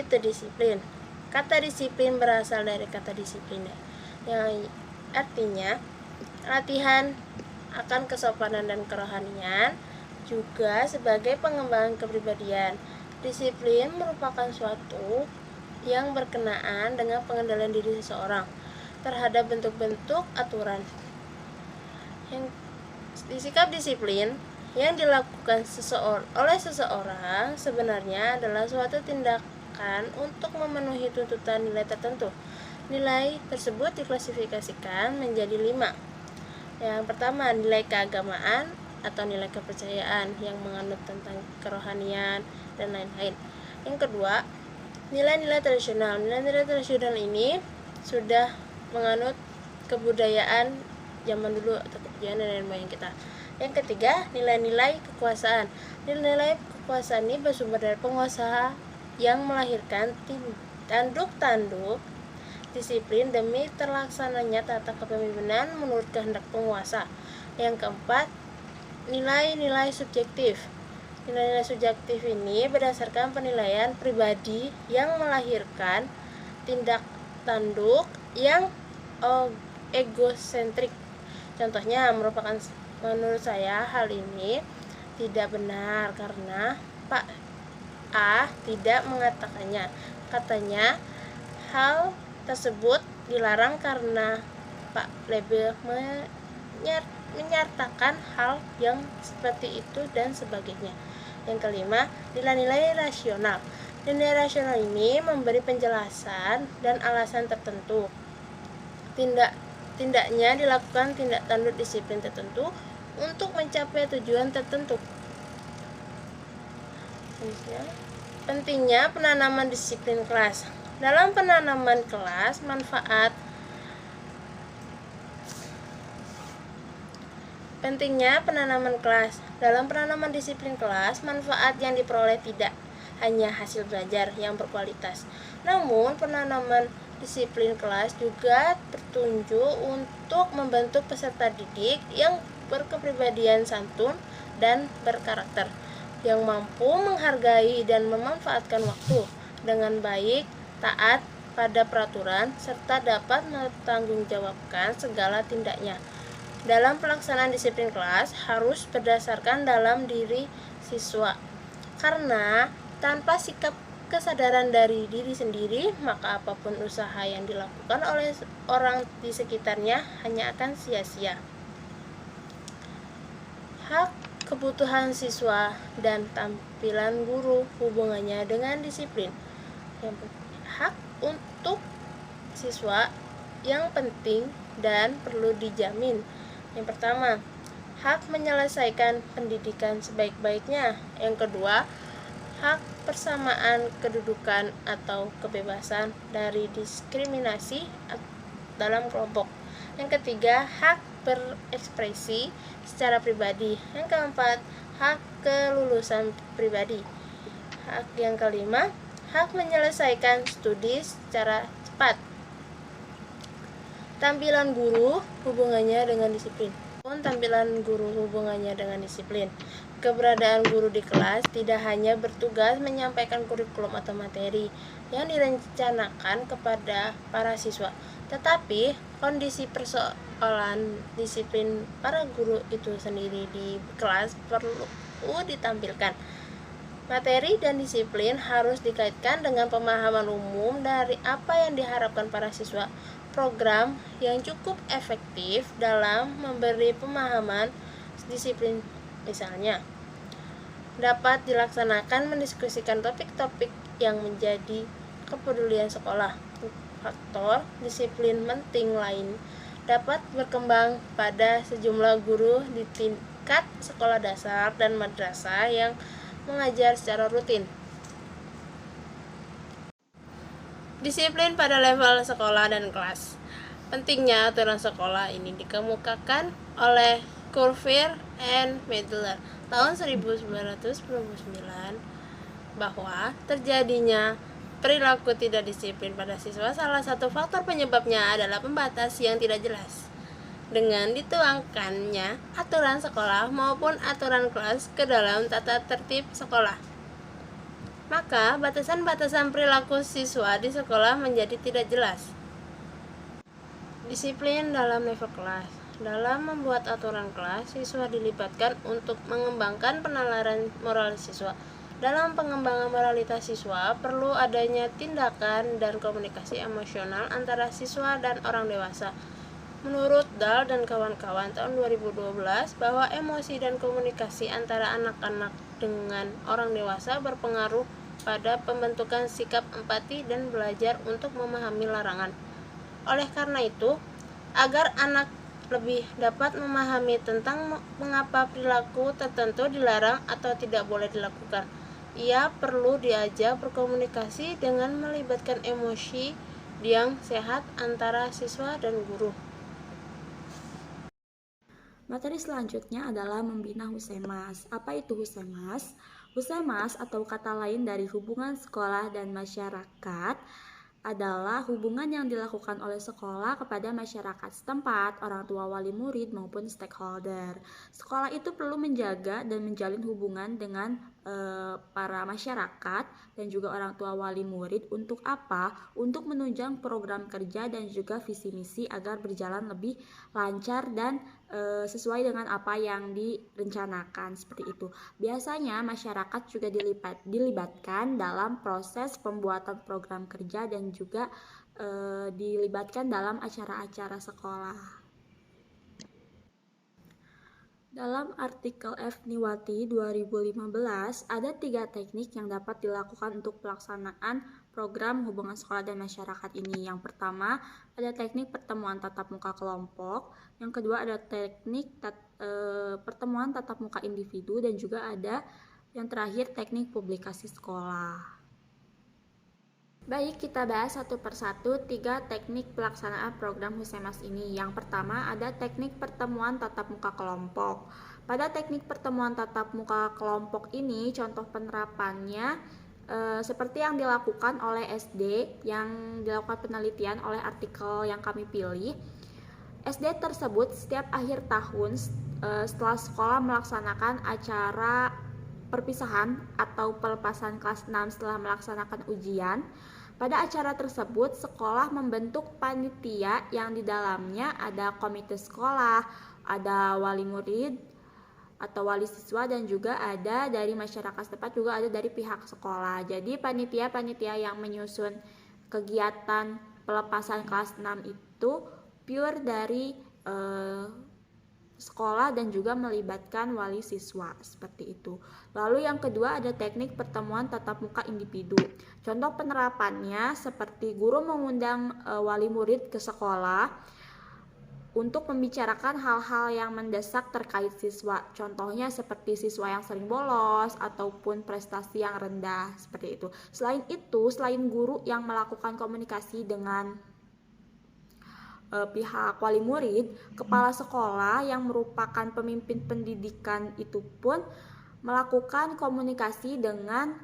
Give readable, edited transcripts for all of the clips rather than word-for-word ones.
itu disiplin. Kata disiplin berasal dari kata disiplin, yang artinya latihan akan kesopanan dan kerohanian, juga sebagai pengembangan kepribadian. Disiplin merupakan suatu yang berkenaan dengan pengendalian diri seseorang terhadap bentuk-bentuk aturan. Yang sikap disiplin yang dilakukan oleh seseorang sebenarnya adalah suatu tindakan untuk memenuhi tuntutan nilai tertentu. Nilai tersebut diklasifikasikan menjadi 5. Yang pertama, nilai keagamaan atau nilai kepercayaan yang menganut tentang kerohanian dan lain-lain. Yang kedua, nilai-nilai tradisional. Nilai-nilai tradisional ini sudah menganut kebudayaan zaman dulu atau kebudayaan nenek moyang kita. Yang ketiga, nilai-nilai kekuasaan. Nilai-nilai kekuasaan ini bersumber dari pengusaha yang melahirkan tanduk-tanduk disiplin demi terlaksananya tata kepemimpinan menurut kehendak penguasa. Yang keempat, nilai-nilai subjektif. Nilai-nilai subjektif ini berdasarkan penilaian pribadi yang melahirkan tindak tanduk yang egosentrik. Contohnya merupakan, menurut saya hal ini tidak benar karena Pak A tidak mengatakannya. Katanya hal tersebut dilarang karena Pak Lebel menyertakan hal yang seperti itu dan sebagainya. Yang kelima, nilai-nilai rasional. Nilai rasional ini memberi penjelasan dan alasan tertentu. Tindaknya dilakukan tindak tanduk disiplin tertentu untuk mencapai tujuan tertentu. Pentingnya penanaman disiplin kelas. Dalam penanaman kelas, pentingnya penanaman kelas. Dalam penanaman disiplin kelas, manfaat yang diperoleh tidak hanya hasil belajar yang berkualitas, namun penanaman disiplin kelas juga bertujuan untuk membentuk peserta didik yang berkepribadian santun dan berkarakter, yang mampu menghargai dan memanfaatkan waktu dengan baik, taat pada peraturan, serta dapat mempertanggungjawabkan segala tindaknya. Dalam pelaksanaan disiplin kelas harus berdasarkan dalam diri siswa, karena tanpa sikap kesadaran dari diri sendiri, maka apapun usaha yang dilakukan oleh orang di sekitarnya hanya akan sia-sia. Hak kebutuhan siswa dan tampilan guru hubungannya dengan disiplin. Hak untuk siswa yang penting dan perlu dijamin. Yang pertama, hak menyelesaikan pendidikan sebaik-baiknya. Yang kedua, hak persamaan kedudukan atau kebebasan dari diskriminasi dalam kelompok. Yang ketiga, hak berekspresi secara pribadi. Yang keempat, hak kelulusan pribadi. Hak yang kelima, hak menyelesaikan studi secara cepat. Tampilan guru hubungannya dengan disiplin. Tampilan guru hubungannya dengan disiplin. Keberadaan guru di kelas tidak hanya bertugas menyampaikan kurikulum atau materi yang direncanakan kepada para siswa, tetapi kondisi persoalan disiplin para guru itu sendiri di kelas perlu ditampilkan. Materi dan disiplin harus dikaitkan dengan pemahaman umum dari apa yang diharapkan para siswa. Program yang cukup efektif dalam memberi pemahaman disiplin misalnya dapat dilaksanakan mendiskusikan topik-topik yang menjadi kepedulian sekolah. Faktor disiplin penting lain dapat berkembang pada sejumlah guru di tingkat sekolah dasar dan madrasah yang mengajar secara rutin. Disiplin pada level sekolah dan kelas. Pentingnya aturan sekolah ini dikemukakan oleh Curvier and Medler tahun 1999 bahwa terjadinya perilaku tidak disiplin pada siswa salah satu faktor penyebabnya adalah pembatas yang tidak jelas. Dengan dituangkannya aturan sekolah maupun aturan kelas ke dalam tata tertib sekolah. maka batasan-batasan perilaku siswa di sekolah menjadi tidak jelas. Disiplin dalam level kelas. Dalam membuat aturan kelas, siswa dilibatkan untuk mengembangkan penalaran moral siswa. Dalam pengembangan moralitas siswa, perlu adanya tindakan dan komunikasi emosional antara siswa dan orang dewasa. Menurut Dahl dan kawan-kawan tahun 2012, bahwa emosi dan komunikasi antara anak-anak dengan orang dewasa berpengaruh pada pembentukan sikap empati dan belajar untuk memahami larangan. Oleh karena itu, agar anak lebih dapat memahami tentang mengapa perilaku tertentu dilarang atau tidak boleh dilakukan, ia perlu diajak berkomunikasi dengan melibatkan emosi yang sehat antara siswa dan guru. Materi selanjutnya adalah membina Husemas. Apa itu Husemas? Husemas atau kata lain dari hubungan sekolah dan masyarakat adalah hubungan yang dilakukan oleh sekolah kepada masyarakat setempat, orang tua, wali murid, maupun stakeholder. Sekolah itu perlu menjaga dan menjalin hubungan dengan para masyarakat dan juga orang tua wali murid untuk apa? Untuk menunjang program kerja dan juga visi misi agar berjalan lebih lancar dan sesuai dengan apa yang direncanakan seperti itu. Biasanya masyarakat juga dilibatkan dalam proses pembuatan program kerja dan juga dilibatkan dalam acara-acara sekolah. Dalam artikel F. Niwati 2015, ada 3 teknik yang dapat dilakukan untuk pelaksanaan program hubungan sekolah dan masyarakat ini. Yang pertama, ada teknik pertemuan tatap muka kelompok. Yang kedua, ada teknik pertemuan tatap muka individu. Dan juga ada yang terakhir, teknik publikasi sekolah. Baik, kita bahas satu persatu 3 teknik pelaksanaan program Husemas ini. Yang pertama ada teknik pertemuan tatap muka kelompok. Pada teknik pertemuan tatap muka kelompok ini, contoh penerapannya seperti yang dilakukan oleh SD, yang dilakukan penelitian oleh artikel yang kami pilih. SD tersebut setiap akhir tahun setelah sekolah melaksanakan acara perpisahan atau pelepasan kelas 6 setelah melaksanakan ujian. Pada acara tersebut, sekolah membentuk panitia yang di dalamnya ada komite sekolah, ada wali murid atau wali siswa, dan juga ada dari masyarakat setempat, juga ada dari pihak sekolah. Jadi panitia-panitia yang menyusun kegiatan pelepasan kelas 6 itu pure dari sekolah dan juga melibatkan wali siswa seperti itu. Lalu yang kedua ada teknik pertemuan tatap muka individu. Contoh penerapannya seperti guru mengundang wali murid ke sekolah untuk membicarakan hal-hal yang mendesak terkait siswa. Contohnya seperti siswa yang sering bolos ataupun prestasi yang rendah seperti itu. Selain guru yang melakukan komunikasi dengan pihak wali murid, kepala sekolah yang merupakan pemimpin pendidikan itu pun melakukan komunikasi dengan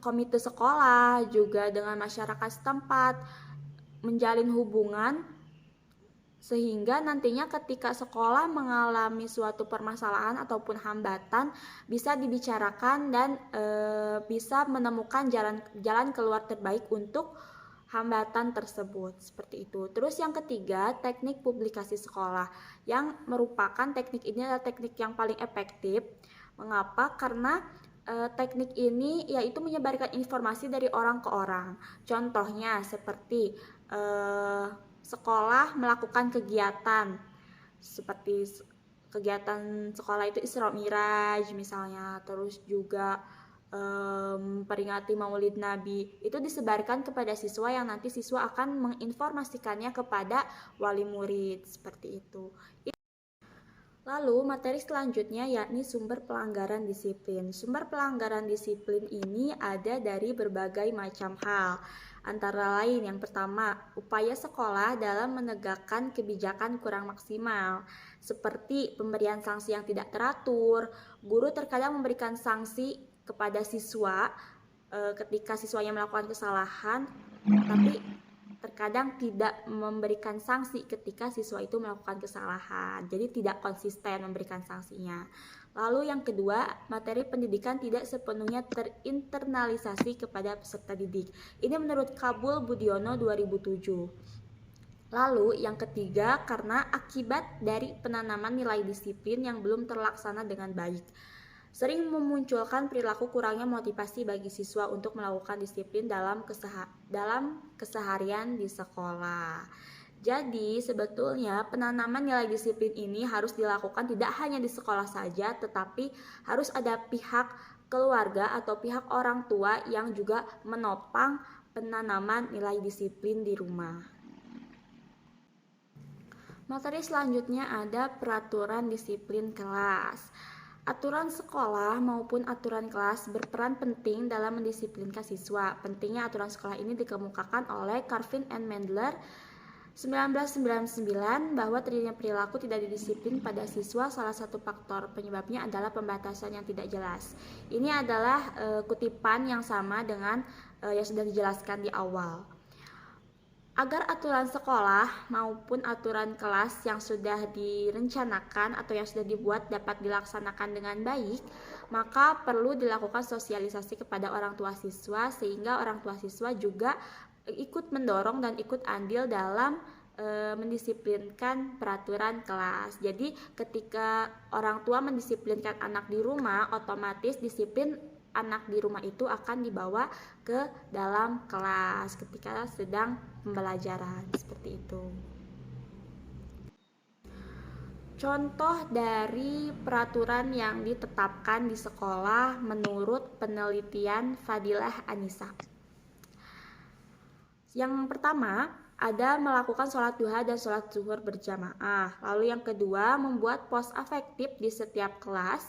komite sekolah, juga dengan masyarakat setempat, menjalin hubungan sehingga nantinya ketika sekolah mengalami suatu permasalahan ataupun hambatan bisa dibicarakan dan bisa menemukan jalan keluar terbaik untuk hambatan tersebut seperti itu. Terus yang ketiga, teknik publikasi sekolah, yang merupakan teknik ini adalah teknik yang paling efektif. Mengapa? Karena teknik ini yaitu menyebarkan informasi dari orang ke orang. Contohnya seperti sekolah melakukan kegiatan seperti kegiatan sekolah itu Isra Miraj misalnya, terus juga peringati Maulid Nabi, itu disebarkan kepada siswa yang nanti siswa akan menginformasikannya kepada wali murid seperti itu. Lalu materi selanjutnya yakni sumber pelanggaran disiplin. Sumber pelanggaran disiplin ini ada dari berbagai macam hal. Antara lain yang pertama, upaya sekolah dalam menegakkan kebijakan kurang maksimal, seperti pemberian sanksi yang tidak teratur. Guru terkadang memberikan sanksi kepada siswa ketika siswanya melakukan kesalahan, tapi terkadang tidak memberikan sanksi ketika siswa itu melakukan kesalahan. Jadi tidak konsisten memberikan sanksinya. Lalu yang kedua, materi pendidikan tidak sepenuhnya terinternalisasi kepada peserta didik. Ini menurut Kabul Budiono 2007. Lalu yang ketiga, karena akibat dari penanaman nilai disiplin yang belum terlaksana dengan baik, sering memunculkan perilaku kurangnya motivasi bagi siswa untuk melakukan disiplin dalam keseharian di sekolah. Jadi sebetulnya penanaman nilai disiplin ini harus dilakukan tidak hanya di sekolah saja, tetapi harus ada pihak keluarga atau pihak orang tua yang juga menopang penanaman nilai disiplin di rumah. Materi selanjutnya ada peraturan disiplin kelas. Aturan sekolah maupun aturan kelas berperan penting dalam mendisiplinkan siswa. Pentingnya aturan sekolah ini dikemukakan oleh Carvin and Mendler 1999 bahwa terjadinya perilaku tidak didisiplin pada siswa salah satu faktor penyebabnya adalah pembatasan yang tidak jelas. Ini adalah kutipan yang sama dengan yang sudah dijelaskan di awal. Agar aturan sekolah maupun aturan kelas yang sudah direncanakan atau yang sudah dibuat dapat dilaksanakan dengan baik, maka perlu dilakukan sosialisasi kepada orang tua siswa sehingga orang tua siswa juga ikut mendorong dan ikut andil dalam mendisiplinkan peraturan kelas. Jadi ketika orang tua mendisiplinkan anak di rumah, otomatis disiplin anak di rumah itu akan dibawa ke dalam kelas ketika sedang pembelajaran, seperti itu. Contoh dari peraturan yang ditetapkan di sekolah menurut penelitian Fadilah Anissa. Yang pertama, ada melakukan sholat duha dan sholat zuhur berjamaah. Lalu yang kedua, membuat pos afektif di setiap kelas.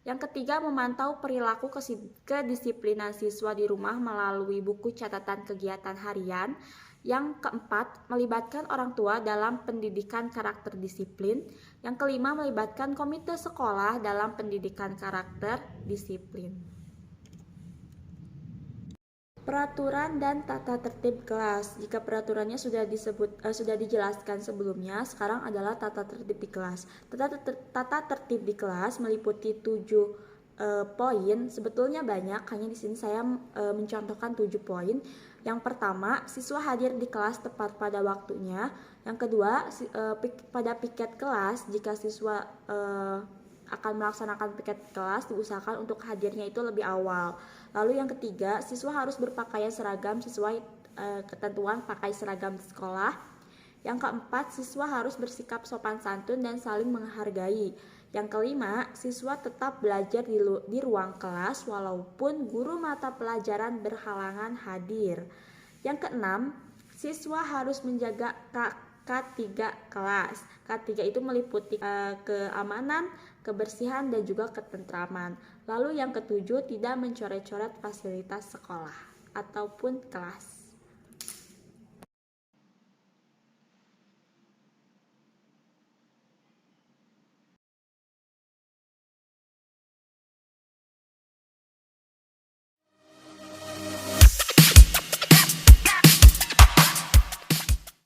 Yang ketiga, memantau perilaku kedisiplinan siswa di rumah melalui buku catatan kegiatan harian. Yang keempat, melibatkan orang tua dalam pendidikan karakter disiplin. Yang kelima, melibatkan komite sekolah dalam pendidikan karakter disiplin. Peraturan dan tata tertib kelas. Jika peraturannya sudah dijelaskan sebelumnya, sekarang adalah tata tertib di kelas. Tata tertib di kelas meliputi 7 poin. Sebetulnya banyak, hanya di sini saya mencontohkan 7 poin. Yang pertama, siswa hadir di kelas tepat pada waktunya. Yang kedua, pada piket kelas, jika siswa akan melaksanakan piket kelas, diusahakan untuk hadirnya itu lebih awal. Lalu yang ketiga, siswa harus berpakaian seragam sesuai ketentuan pakai seragam di sekolah. Yang keempat, siswa harus bersikap sopan santun dan saling menghargai. Yang kelima, siswa tetap belajar di ruang kelas walaupun guru mata pelajaran berhalangan hadir. Yang keenam, siswa harus menjaga K3 kelas. K3 itu meliputi keamanan, kebersihan, dan juga ketentraman. Lalu yang ketujuh, tidak mencoret-coret fasilitas sekolah ataupun kelas.